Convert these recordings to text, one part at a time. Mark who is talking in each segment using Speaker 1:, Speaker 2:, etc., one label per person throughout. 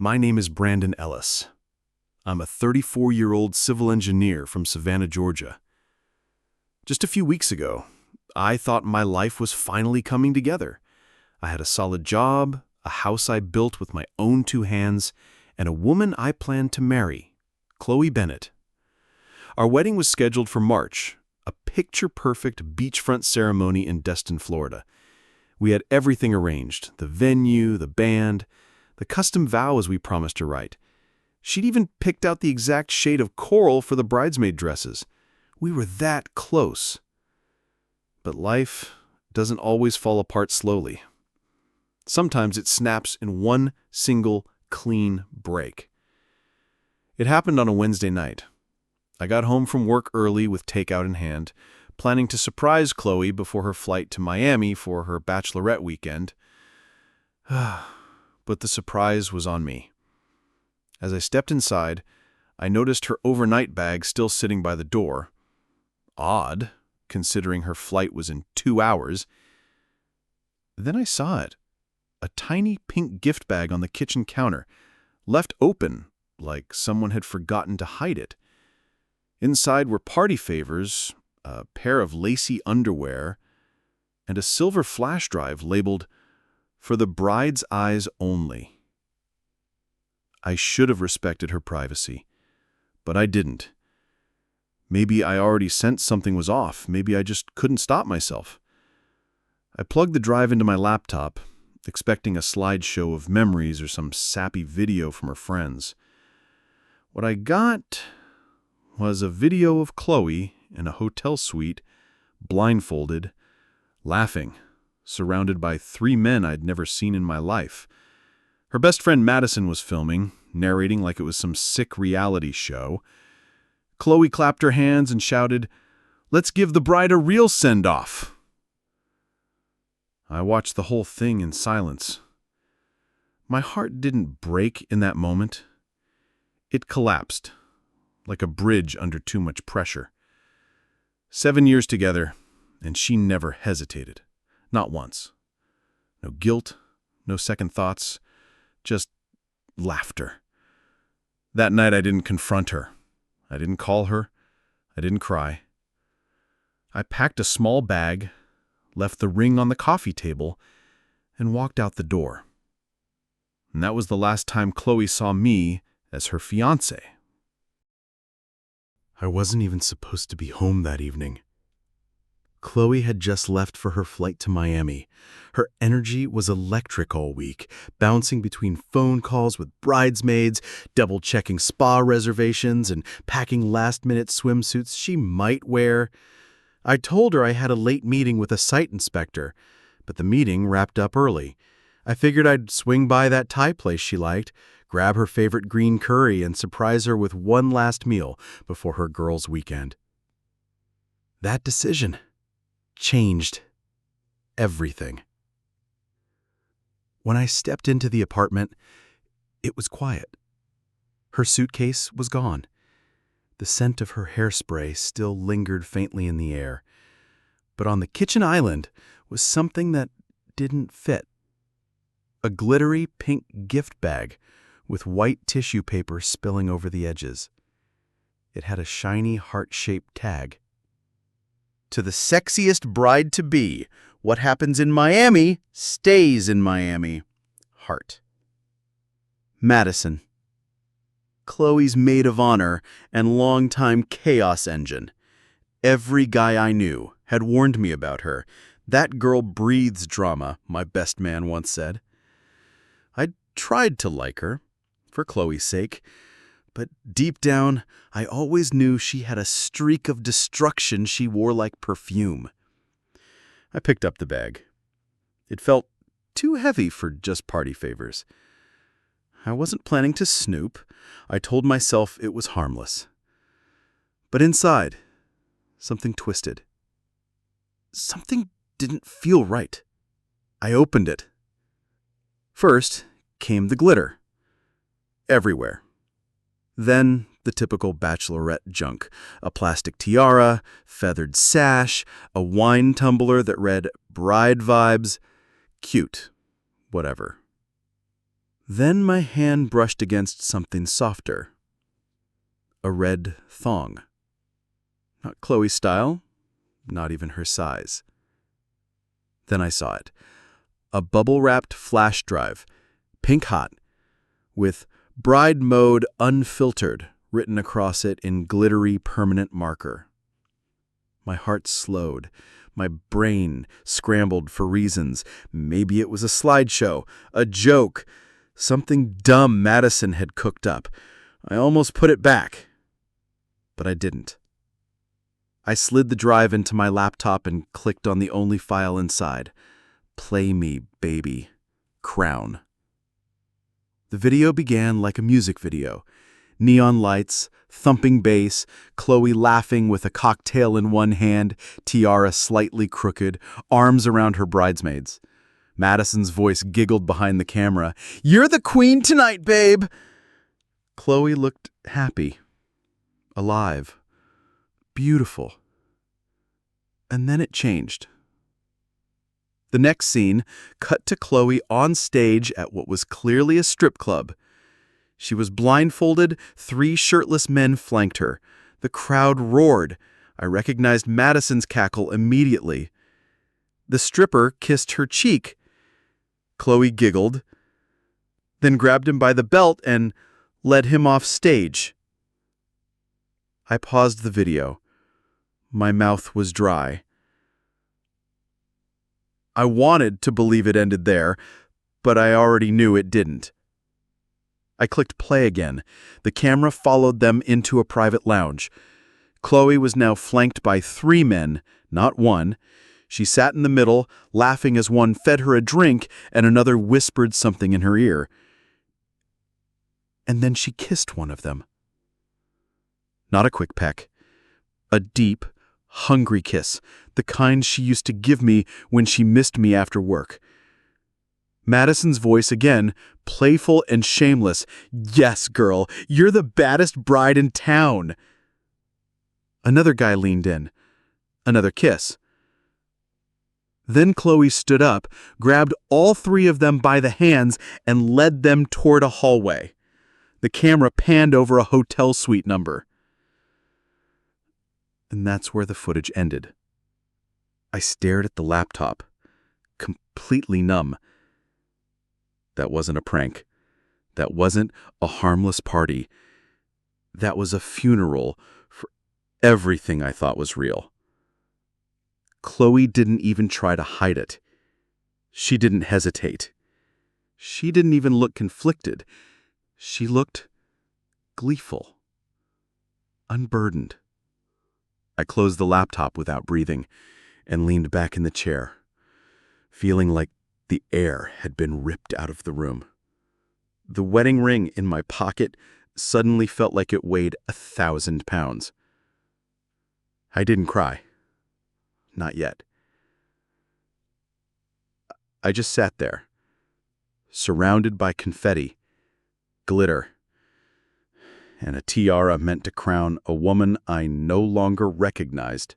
Speaker 1: My name is Brandon Ellis. I'm a 34-year-old civil engineer from Savannah, Georgia. Just a few weeks ago, I thought my life was finally coming together. I had a solid job, a house I built with my own two hands, and a woman I planned to marry, Chloe Bennett. Our wedding was scheduled for March, a picture-perfect beachfront ceremony in Destin, Florida. We had everything arranged, the venue, the band, the custom vows we promised to write. She'd even picked out the exact shade of coral for the bridesmaid dresses. We were that close. But life doesn't always fall apart slowly. Sometimes it snaps in one single, clean break. It happened on a Wednesday night. I got home from work early with takeout in hand, planning to surprise Chloe before her flight to Miami for her bachelorette weekend. But the surprise was on me. As I stepped inside, I noticed her overnight bag still sitting by the door. Odd, considering her flight was in 2 hours. Then I saw it. A tiny pink gift bag on the kitchen counter, left open, like someone had forgotten to hide it. Inside were party favors, a pair of lacy underwear, and a silver flash drive labeled, "For the bride's eyes only." I should have respected her privacy, but I didn't. Maybe I already sensed something was off. Maybe I just couldn't stop myself. I plugged the drive into my laptop, expecting a slideshow of memories or some sappy video from her friends. What I got was a video of Chloe in a hotel suite, blindfolded, laughing, surrounded by 3 men I'd never seen in my life. Her best friend Madison was filming, narrating like it was some sick reality show. Chloe clapped her hands and shouted, "Let's give the bride a real send-off." I watched the whole thing in silence. My heart didn't break in that moment. It collapsed, like a bridge under too much pressure. 7 years together, and she never hesitated. Not once. No guilt, no second thoughts, just laughter. That night I didn't confront her. I didn't call her. I didn't cry. I packed a small bag, left the ring on the coffee table, and walked out the door. And that was the last time Chloe saw me as her fiancé. I wasn't even supposed to be home that evening. Chloe had just left for her flight to Miami. Her energy was electric all week, bouncing between phone calls with bridesmaids, double-checking spa reservations, and packing last-minute swimsuits she might wear. I told her I had a late meeting with a site inspector, but the meeting wrapped up early. I figured I'd swing by that Thai place she liked, grab her favorite green curry, and surprise her with one last meal before her girls' weekend. That decision changed everything. When I stepped into the apartment, it was quiet. Her suitcase was gone. The scent of her hairspray still lingered faintly in the air. But on the kitchen island was something that didn't fit. A glittery pink gift bag with white tissue paper spilling over the edges. It had a shiny heart-shaped tag. "To the sexiest bride-to-be, what happens in Miami stays in Miami. Heart." Madison, Chloe's maid of honor and longtime chaos engine. Every guy I knew had warned me about her. "That girl breathes drama," my best man once said. I tried to like her, for Chloe's sake, but deep down, I always knew she had a streak of destruction she wore like perfume. I picked up the bag. It felt too heavy for just party favors. I wasn't planning to snoop. I told myself it was harmless. But inside, something twisted. Something didn't feel right. I opened it. First came the glitter. Everywhere. Then the typical bachelorette junk. A plastic tiara, feathered sash, a wine tumbler that read "Bride Vibes." Cute. Whatever. Then my hand brushed against something softer. A red thong. Not Chloe's style, not even her size. Then I saw it. A bubble-wrapped flash drive, pink hot, with Bride Mode Unfiltered written across it in glittery permanent marker. My heart slowed. My brain scrambled for reasons. Maybe it was a slideshow, a joke, something dumb Madison had cooked up. I almost put it back, but I didn't. I slid the drive into my laptop and clicked on the only file inside. Play Me, Baby. Crown. The video began like a music video. Neon lights, thumping bass, Chloe laughing with a cocktail in one hand, tiara slightly crooked, arms around her bridesmaids. Madison's voice giggled behind the camera. "You're the queen tonight, babe!" Chloe looked happy, alive, beautiful. And then it changed. The next scene cut to Chloe on stage at what was clearly a strip club. She was blindfolded, 3 shirtless men flanked her. The crowd roared. I recognized Madison's cackle immediately. The stripper kissed her cheek. Chloe giggled, then grabbed him by the belt and led him off stage. I paused the video. My mouth was dry. I wanted to believe it ended there, but I already knew it didn't. I clicked play again. The camera followed them into a private lounge. Chloe was now flanked by 3 men, not 1. She sat in the middle, laughing as one fed her a drink and another whispered something in her ear. And then she kissed one of them. Not a quick peck. A deep, hungry kiss, the kind she used to give me when she missed me after work. Madison's voice again, playful and shameless. "Yes, girl, you're the baddest bride in town." Another guy leaned in. Another kiss. Then Chloe stood up, grabbed all 3 of them by the hands, and led them toward a hallway. The camera panned over a hotel suite number. And that's where the footage ended. I stared at the laptop, completely numb. That wasn't a prank. That wasn't a harmless party. That was a funeral for everything I thought was real. Chloe didn't even try to hide it. She didn't hesitate. She didn't even look conflicted. She looked gleeful, unburdened. I closed the laptop without breathing and leaned back in the chair, feeling like the air had been ripped out of the room. The wedding ring in my pocket suddenly felt like it weighed 1,000 pounds. I didn't cry. Not yet. I just sat there, surrounded by confetti, glitter, and a tiara meant to crown a woman I no longer recognized.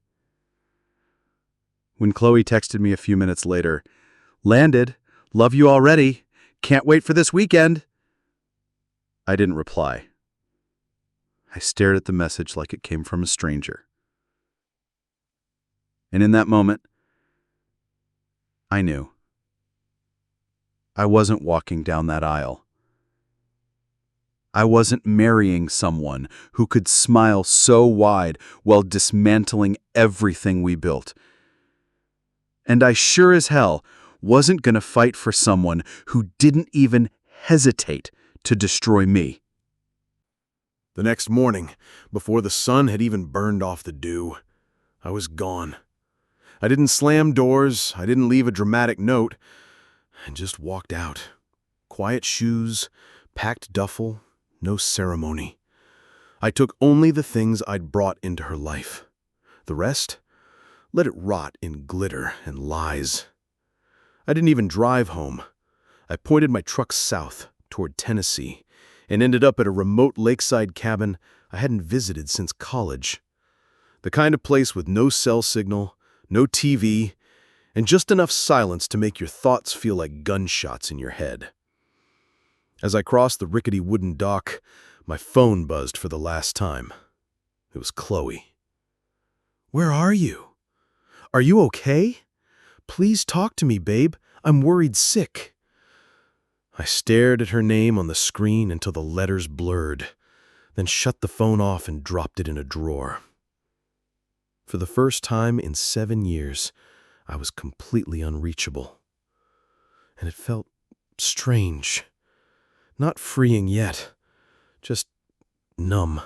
Speaker 1: When Chloe texted me a few minutes later, "Landed, love you already, can't wait for this weekend," I didn't reply. I stared at the message like it came from a stranger. And in that moment, I knew. I wasn't walking down that aisle. I wasn't marrying someone who could smile so wide while dismantling everything we built. And I sure as hell wasn't going to fight for someone who didn't even hesitate to destroy me.
Speaker 2: The next morning, before the sun had even burned off the dew, I was gone. I didn't slam doors, I didn't leave a dramatic note. I just walked out. Quiet shoes, packed duffel, no ceremony. I took only the things I'd brought into her life. The rest, let it rot in glitter and lies. I didn't even drive home. I pointed my truck south, toward Tennessee, and ended up at a remote lakeside cabin I hadn't visited since college. The kind of place with no cell signal, no TV, and just enough silence to make your thoughts feel like gunshots in your head. As I crossed the rickety wooden dock, my phone buzzed for the last time. It was Chloe. "Where are you? Are you okay? Please talk to me, babe. I'm worried sick." I stared at her name on the screen until the letters blurred, then shut the phone off and dropped it in a drawer. For the first time in 7 years, I was completely unreachable. And it felt strange. Not freeing yet, just numb.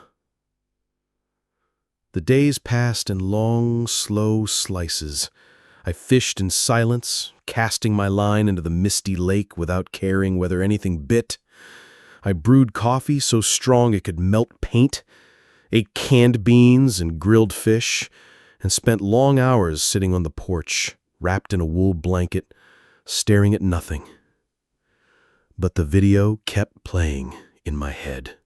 Speaker 2: The days passed in long, slow slices. I fished in silence, casting my line into the misty lake without caring whether anything bit. I brewed coffee so strong it could melt paint, ate canned beans and grilled fish, and spent long hours sitting on the porch, wrapped in a wool blanket, staring at nothing. But the video kept playing in my head.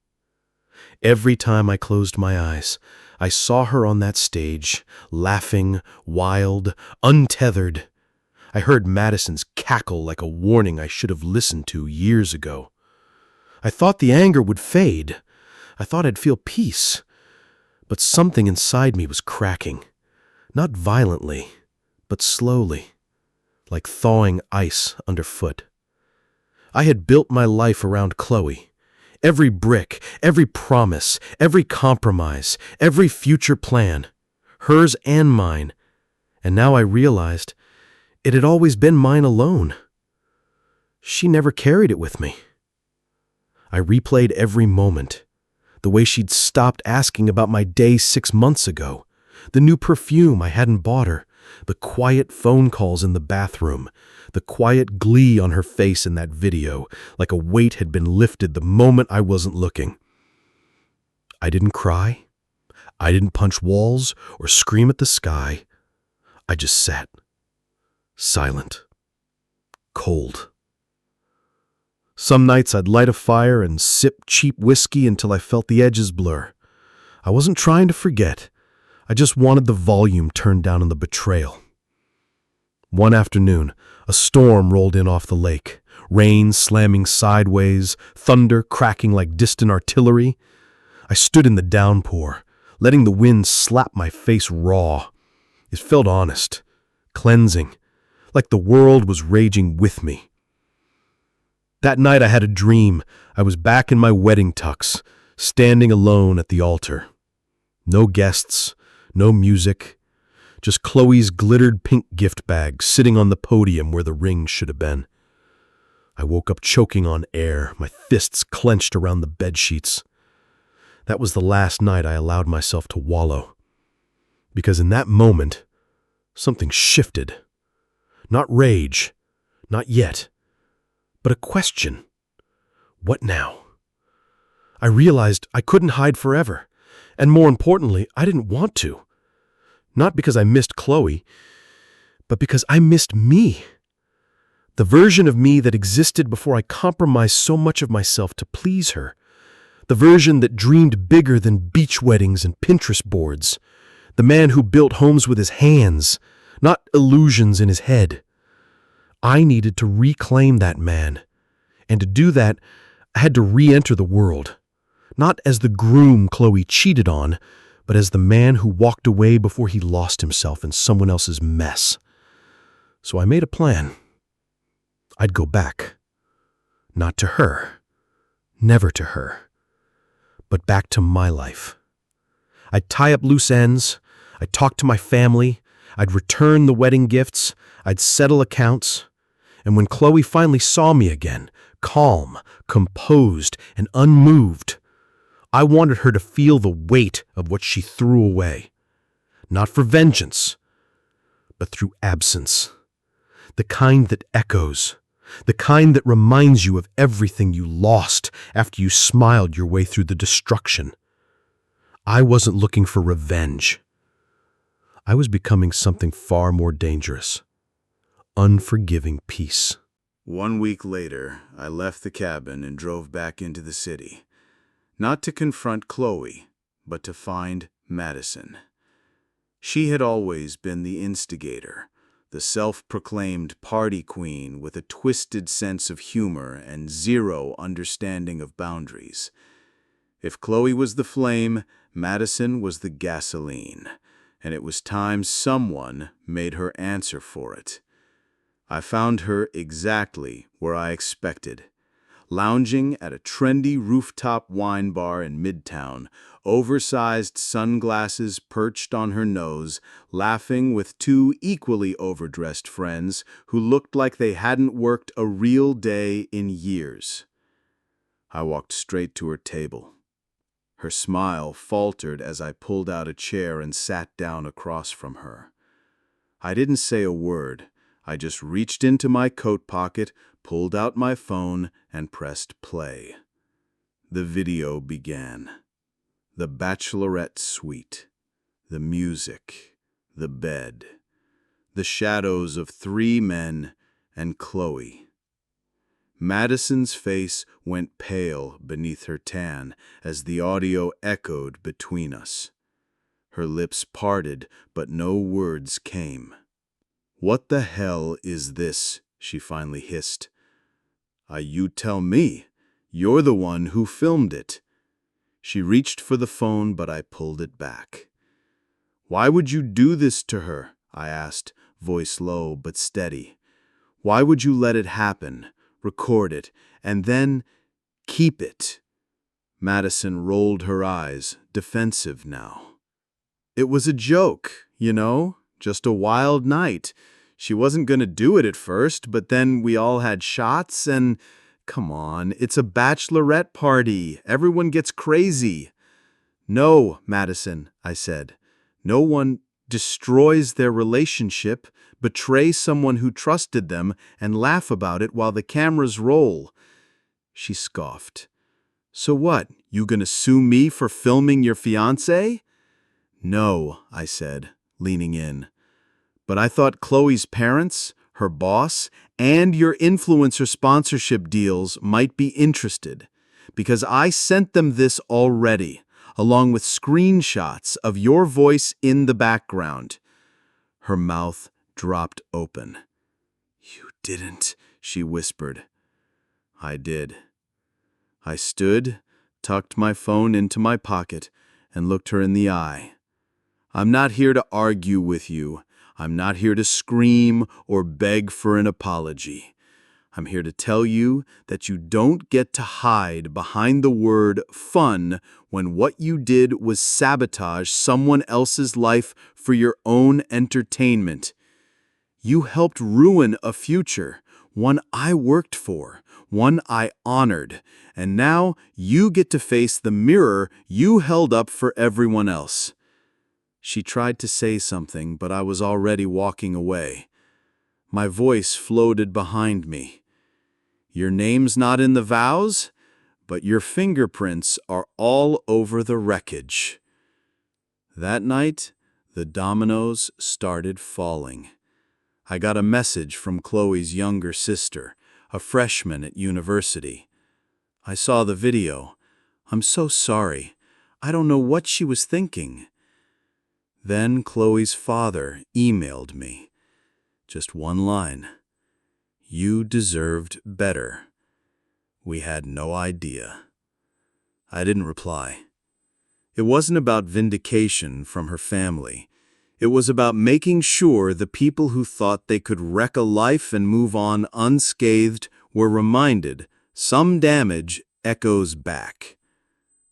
Speaker 2: Every time I closed my eyes, I saw her on that stage, laughing, wild, untethered. I heard Madison's cackle like a warning I should have listened to years ago. I thought the anger would fade. I thought I'd feel peace. But something inside me was cracking. Not violently, but slowly, like thawing ice underfoot. I had built my life around Chloe. Every brick, every promise, every compromise, every future plan, hers and mine. And now I realized it had always been mine alone. She never carried it with me. I replayed every moment, the way she'd stopped asking about my day 6 months ago, the new perfume I hadn't bought her, the quiet phone calls in the bathroom, the quiet glee on her face in that video, like a weight had been lifted the moment I wasn't looking. I didn't cry. I didn't punch walls or scream at the sky. I just sat, silent, cold. Some nights I'd light a fire and sip cheap whiskey until I felt the edges blur. I wasn't trying to forget. I just wanted the volume turned down on the betrayal. One afternoon, a storm rolled in off the lake, rain slamming sideways, thunder cracking like distant artillery. I stood in the downpour, letting the wind slap my face raw. It felt honest, cleansing, like the world was raging with me. That night I had a dream. I was back in my wedding tux, standing alone at the altar. No guests, no music, just Chloe's glittered pink gift bag sitting on the podium where the ring should have been. I woke up choking on air, my fists clenched around the bedsheets. That was the last night I allowed myself to wallow. Because in that moment, something shifted. Not rage, not yet, but a question. What now? I realized I couldn't hide forever, and more importantly, I didn't want to. Not because I missed Chloe, but because I missed me. The version of me that existed before I compromised so much of myself to please her. The version that dreamed bigger than beach weddings and Pinterest boards. The man who built homes with his hands, not illusions in his head. I needed to reclaim that man. And to do that, I had to re-enter the world. Not as the groom Chloe cheated on, but as the man who walked away before he lost himself in someone else's mess. So I made a plan. I'd go back. Not to her. Never to her. But back to my life. I'd tie up loose ends. I'd talk to my family. I'd return the wedding gifts. I'd settle accounts. And when Chloe finally saw me again, calm, composed, and unmoved, I wanted her to feel the weight of what she threw away. Not for vengeance, but through absence. The kind that echoes. The kind that reminds you of everything you lost after you smiled your way through the destruction. I wasn't looking for revenge. I was becoming something far more dangerous. Unforgiving peace.
Speaker 3: 1 week later, I left the cabin and drove back into the city. Not to confront Chloe, but to find Madison. She had always been the instigator, the self-proclaimed party queen with a twisted sense of humor and zero understanding of boundaries. If Chloe was the flame, Madison was the gasoline, and it was time someone made her answer for it. I found her exactly where I expected, lounging at a trendy rooftop wine bar in Midtown, oversized sunglasses perched on her nose, laughing with two equally overdressed friends who looked like they hadn't worked a real day in years. I walked straight to her table. Her smile faltered as I pulled out a chair and sat down across from her. I didn't say a word. I just reached into my coat pocket, pulled out my phone, and pressed play. The video began. The bachelorette suite. The music. The bed. The shadows of three men and Chloe. Madison's face went pale beneath her tan as the audio echoed between us. Her lips parted, but no words came. "What the hell is this?" she finally hissed. You tell me. You're the one who filmed it." She reached for the phone, but I pulled it back. "Why would you do this to her?" I asked, voice low but steady. "Why would you let it happen, record it, and then keep it?" Madison rolled her eyes, defensive now. "It was a joke, just a wild night. She wasn't going to do it at first, but then we all had shots and... Come on, it's a bachelorette party. Everyone gets crazy." "No, Madison," I said. "No one destroys their relationship, betray someone who trusted them, and laugh about it while the cameras roll." She scoffed. "So what, you gonna sue me for filming your fiancé?" "No," I said, leaning in. "But I thought Chloe's parents, her boss, and your influencer sponsorship deals might be interested, because I sent them this already, along with screenshots of your voice in the background." Her mouth dropped open. "You didn't," she whispered. "I did." I stood, tucked my phone into my pocket, and looked her in the eye. "I'm not here to argue with you. I'm not here to scream or beg for an apology. I'm here to tell you that you don't get to hide behind the word fun when what you did was sabotage someone else's life for your own entertainment. You helped ruin a future, one I worked for, one I honored, and now you get to face the mirror you held up for everyone else." She tried to say something, but I was already walking away. My voice floated behind me. "Your name's not in the vows, but your fingerprints are all over the wreckage." That night, the dominoes started falling. I got a message from Chloe's younger sister, a freshman at university. "I saw the video. I'm so sorry. I don't know what she was thinking." Then Chloe's father emailed me. Just one line. "You deserved better. We had no idea." I didn't reply. It wasn't about vindication from her family. It was about making sure the people who thought they could wreck a life and move on unscathed were reminded some damage echoes back.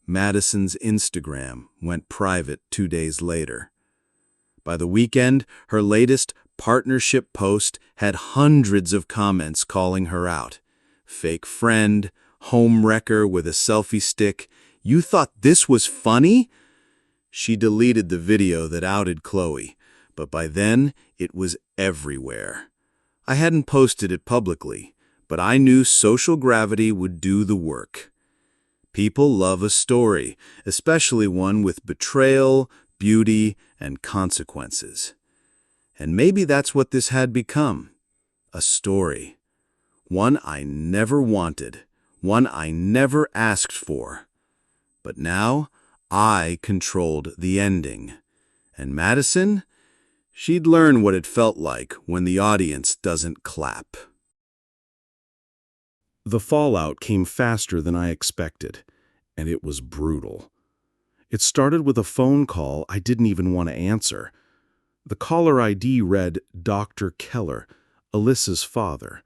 Speaker 3: Madison's Instagram went private 2 days later. By the weekend, her latest partnership post had hundreds of comments calling her out. "Fake friend, home wrecker with a selfie stick. You thought this was funny?" She deleted the video that outed Chloe, but by then it was everywhere. I hadn't posted it publicly, but I knew social gravity would do the work. People love a story, especially one with betrayal, beauty, and consequences. And maybe that's what this had become. A story. One I never wanted. One I never asked for. But now, I controlled the ending. And Madison? She'd learn what it felt like when the audience doesn't clap.
Speaker 1: The fallout came faster than I expected, and it was brutal. It started with a phone call I didn't even want to answer. The caller ID read Dr. Keller, Alyssa's father.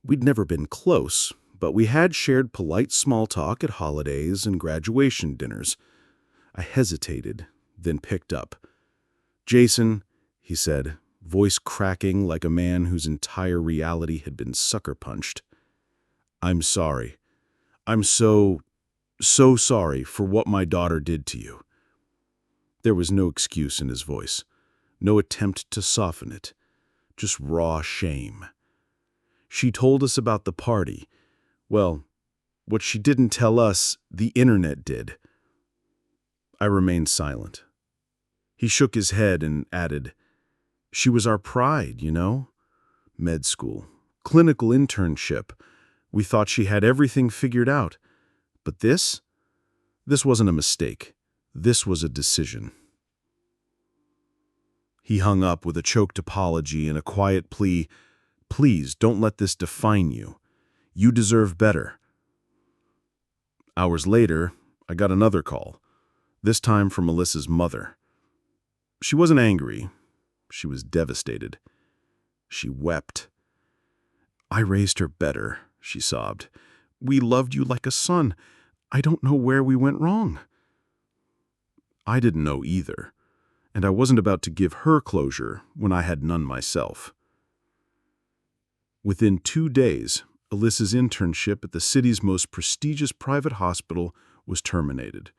Speaker 1: We'd never been close, but we had shared polite small talk at holidays and graduation dinners. I hesitated, then picked up. "Jason," he said, voice cracking like a man whose entire reality had been sucker-punched. "I'm sorry. I'm so sorry for what my daughter did to you." There was no excuse in his voice, no attempt to soften it, just raw shame. She told us about the party. Well, what she didn't tell us, the internet did. I remained silent. He shook his head and added, "She was our pride, you know? Med school, clinical internship. We thought she had everything figured out. But this wasn't a mistake. This was a decision." He hung up with a choked apology and a quiet plea, "Please don't let this define you. You deserve better." Hours later, I got another call, this time from Alyssa's mother. She wasn't angry. She was devastated. She wept. "I raised her better," she sobbed. "We loved you like a son. I don't know where we went wrong." I didn't know either, and I wasn't about to give her closure when I had none myself. Within 2 days, Alyssa's internship at the city's most prestigious private hospital was terminated.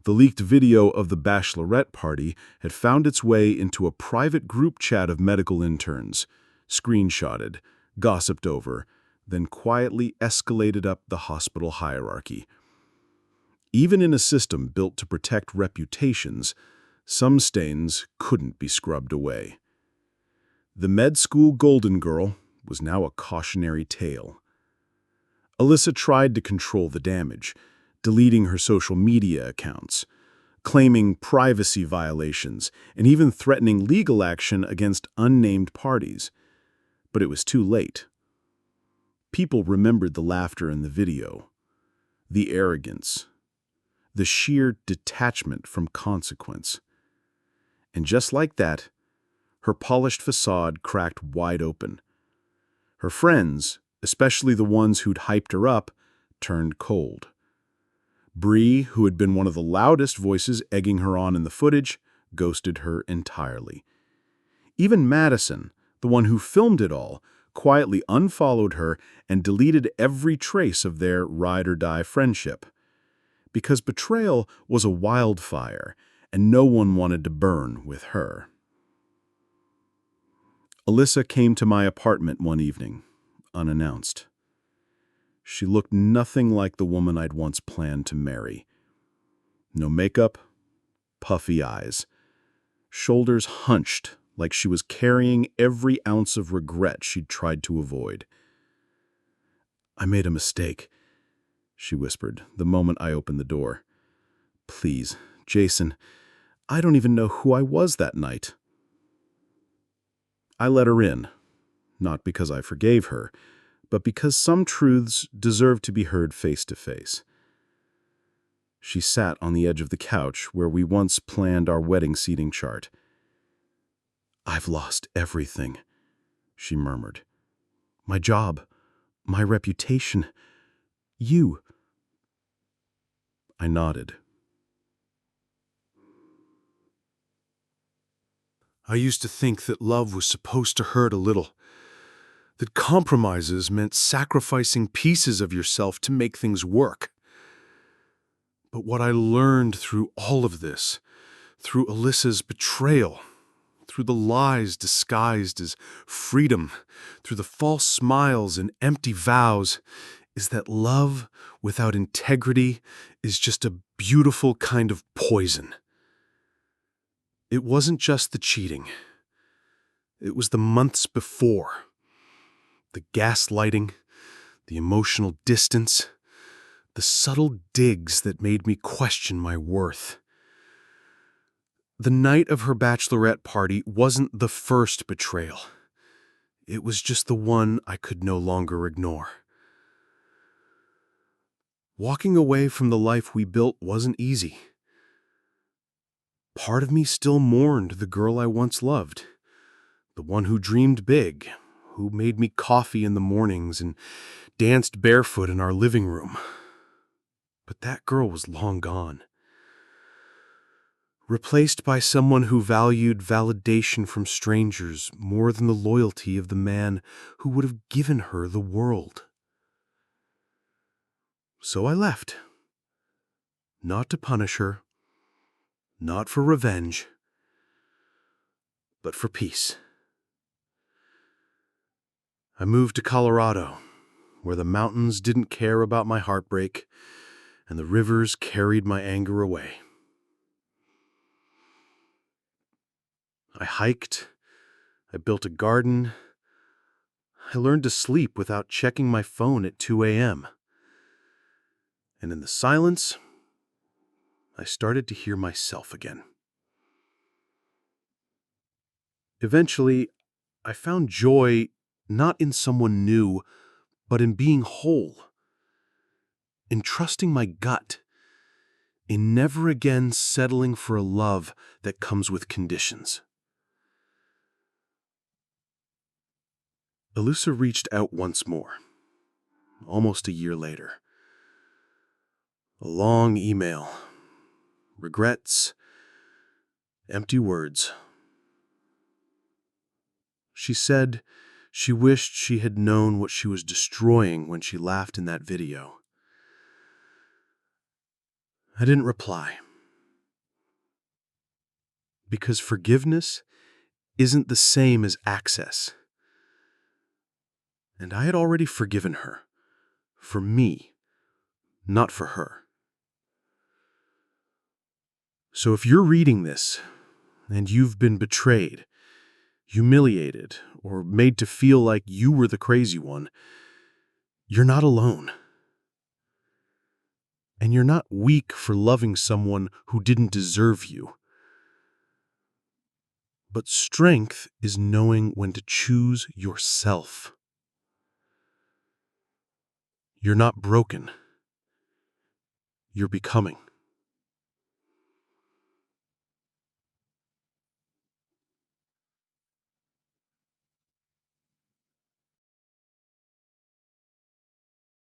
Speaker 1: The leaked video of the bachelorette party had found its way into a private group chat of medical interns, screenshotted, gossiped over, then quietly escalated up the hospital hierarchy. Even in a system built to protect reputations, some stains couldn't be scrubbed away. The med school golden girl was now a cautionary tale. Alyssa tried to control the damage, deleting her social media accounts, claiming privacy violations, and even threatening legal action against unnamed parties. But it was too late. People remembered the laughter in the video, the arrogance, the sheer detachment from consequence. And just like that, her polished facade cracked wide open. Her friends, especially the ones who'd hyped her up, turned cold. Bree, who had been one of the loudest voices egging her on in the footage, ghosted her entirely. Even Madison, the one who filmed it all, quietly unfollowed her and deleted every trace of their ride-or-die friendship. Because betrayal was a wildfire, and no one wanted to burn with her. Alyssa came to my apartment one evening, unannounced. She looked nothing like the woman I'd once planned to marry. No makeup, puffy eyes, shoulders hunched like she was carrying every ounce of regret she'd tried to avoid. "I made a mistake," she whispered the moment I opened the door. "Please, Jason, I don't even know who I was that night." I let her in, not because I forgave her, but because some truths deserve to be heard face to face. She sat on the edge of the couch where we once planned our wedding seating chart. "I've lost everything," she murmured. "My job, my reputation, you." I nodded. "I used to think that love was supposed to hurt a little, that compromises meant sacrificing pieces of yourself to make things work. But what I learned through all of this, through Alyssa's betrayal, through the lies disguised as freedom, through the false smiles and empty vows, is that love without integrity is just a beautiful kind of poison. It wasn't just the cheating. It was the months before. The gaslighting, the emotional distance, the subtle digs that made me question my worth. The night of her bachelorette party wasn't the first betrayal. It was just the one I could no longer ignore. Walking away from the life we built wasn't easy. Part of me still mourned the girl I once loved, the one who dreamed big, who made me coffee in the mornings and danced barefoot in our living room. But that girl was long gone. Replaced by someone who valued validation from strangers more than the loyalty of the man who would have given her the world. So I left. Not to punish her, not for revenge, but for peace. I moved to Colorado, where the mountains didn't care about my heartbreak, and the rivers carried my anger away. I hiked, I built a garden, I learned to sleep without checking my phone at 2 a.m. And in the silence, I started to hear myself again. Eventually, I found joy not in someone new, but in being whole, in trusting my gut, in never again settling for a love that comes with conditions. Elusa reached out once more, almost a year later. A long email, regrets, empty words. She said she wished she had known what she was destroying when she laughed in that video. I didn't reply. Because forgiveness isn't the same as access. And I had already forgiven her. For me, not for her. So if you're reading this, and you've been betrayed, humiliated, or made to feel like you were the crazy one, you're not alone. And you're not weak for loving someone who didn't deserve you. But strength is knowing when to choose yourself. You're not broken. You're becoming.